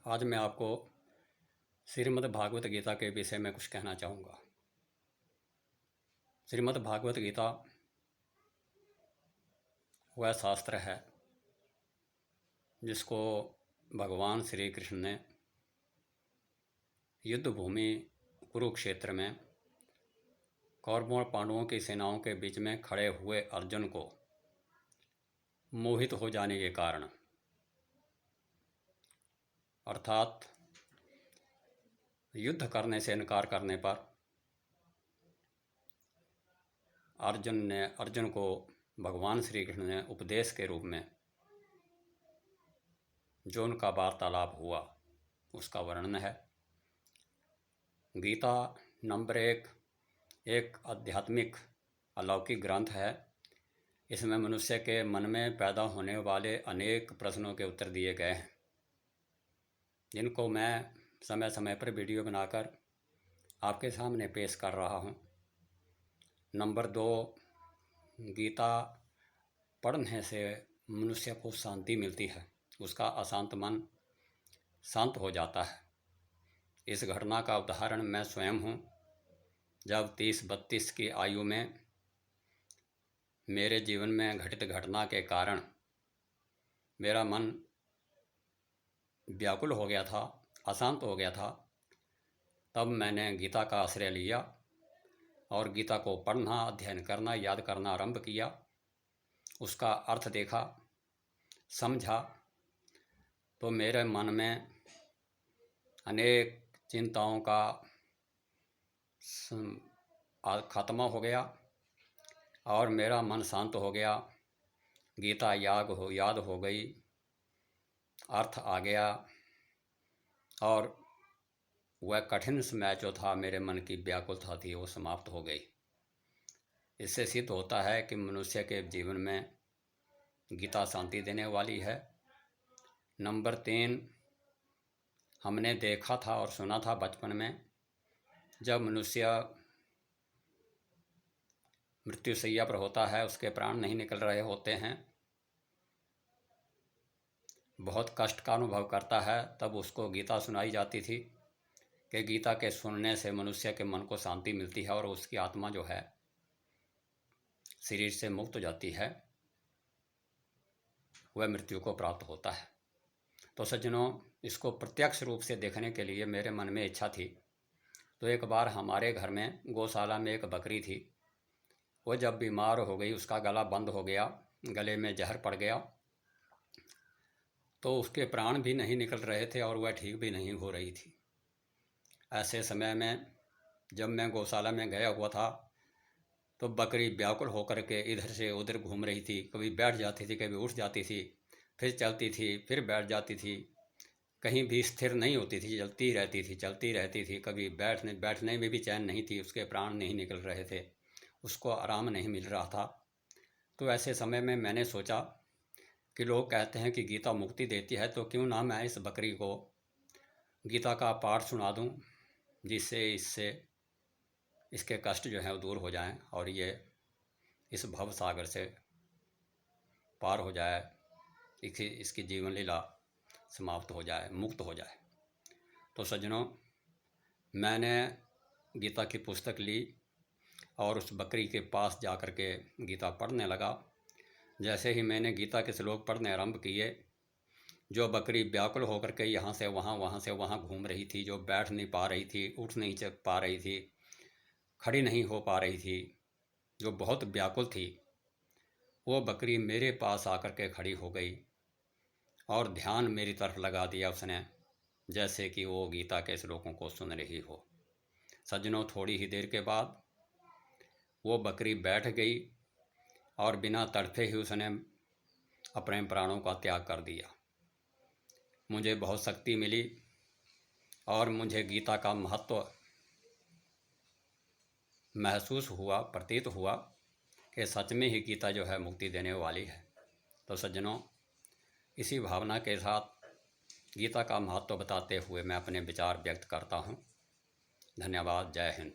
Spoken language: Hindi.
आज मैं आपको श्रीमद् भागवत गीता के विषय में कुछ कहना चाहूँगा। श्रीमद् भागवत गीता वह शास्त्र है जिसको भगवान श्री कृष्ण ने युद्ध भूमि कुरुक्षेत्र में कौरवों और पांडवों की सेनाओं के बीच में खड़े हुए अर्जुन को मोहित हो जाने के कारण, अर्थात युद्ध करने से इनकार करने पर अर्जुन को भगवान श्री कृष्ण ने उपदेश के रूप में जो उनका वार्तालाप हुआ उसका वर्णन है। गीता नंबर एक आध्यात्मिक अलौकिक ग्रंथ है। इसमें मनुष्य के मन में पैदा होने वाले अनेक प्रश्नों के उत्तर दिए गए हैं, जिनको मैं समय समय पर वीडियो बनाकर आपके सामने पेश कर रहा हूँ। नंबर 2, गीता पढ़ने से मनुष्य को शांति मिलती है, उसका अशांत मन शांत हो जाता है। इस घटना का उदाहरण मैं स्वयं हूँ। जब 30-32 की आयु में मेरे जीवन में घटित घटना के कारण मेरा मन व्याकुल हो गया था, अशांत हो गया था, तब मैंने गीता का आश्रय लिया और गीता को पढ़ना, अध्ययन करना, याद करना आरंभ किया। उसका अर्थ देखा, समझा, तो मेरे मन में अनेक चिंताओं का खात्मा हो गया और मेरा मन शांत हो गया। गीता याद हो गई, अर्थ आ गया और वह कठिन समय जो था मेरे मन की व्याकुलता थी वो समाप्त हो गई। इससे सिद्ध होता है कि मनुष्य के जीवन में गीता शांति देने वाली है। नंबर 3, हमने देखा था और सुना था बचपन में, जब मनुष्य मृत्युशैया पर होता है, उसके प्राण नहीं निकल रहे होते हैं, बहुत कष्ट का अनुभव करता है, तब उसको गीता सुनाई जाती थी कि गीता के सुनने से मनुष्य के मन को शांति मिलती है और उसकी आत्मा जो है शरीर से मुक्त हो जाती है, वह मृत्यु को प्राप्त होता है। तो सज्जनों, इसको प्रत्यक्ष रूप से देखने के लिए मेरे मन में इच्छा थी। तो एक बार हमारे घर में गौशाला में एक बकरी थी। वो जब बीमार हो गई, उसका गला बंद हो गया, गले में जहर पड़ गया, तो उसके प्राण भी नहीं निकल रहे थे और वह ठीक भी नहीं हो रही थी। ऐसे समय में जब मैं गौशाला में गया हुआ था तो बकरी व्याकुल होकर के इधर से उधर घूम रही थी। कभी बैठ जाती थी, कभी उठ जाती थी, फिर चलती थी, फिर बैठ जाती थी, कहीं भी स्थिर नहीं होती थी, चलती रहती थी। कभी बैठने में भी चैन नहीं थी, उसके प्राण नहीं निकल रहे थे, उसको आराम नहीं मिल रहा था। तो ऐसे समय में मैंने सोचा कि लोग कहते हैं कि गीता मुक्ति देती है, तो क्यों ना मैं इस बकरी को गीता का पाठ सुना दूं, जिससे इसके कष्ट जो हैं वो दूर हो जाएं और ये इस भव सागर से पार हो जाए, इसकी जीवन लीला समाप्त हो जाए, मुक्त हो जाए। तो सज्जनों, मैंने गीता की पुस्तक ली और उस बकरी के पास जा कर के गीता पढ़ने लगा। जैसे ही मैंने गीता के श्लोक पढ़ने आरंभ किए, जो बकरी व्याकुल होकर के यहाँ से वहाँ घूम रही थी, जो बैठ नहीं पा रही थी, उठ नहीं पा रही थी, खड़ी नहीं हो पा रही थी, जो बहुत व्याकुल थी, वो बकरी मेरे पास आकर के खड़ी हो गई और ध्यान मेरी तरफ लगा दिया उसने, जैसे कि वो गीता के श्लोकों को सुन रही हो। सज्जनों, थोड़ी ही देर के बाद वो बकरी बैठ गई और बिना तड़फे ही उसने अपने प्राणों का त्याग कर दिया। मुझे बहुत शक्ति मिली और मुझे गीता का महत्व महसूस हुआ, प्रतीत हुआ कि सच में ही गीता जो है मुक्ति देने वाली है। तो सज्जनों, इसी भावना के साथ गीता का महत्व बताते हुए मैं अपने विचार व्यक्त करता हूँ। धन्यवाद। जय हिंद।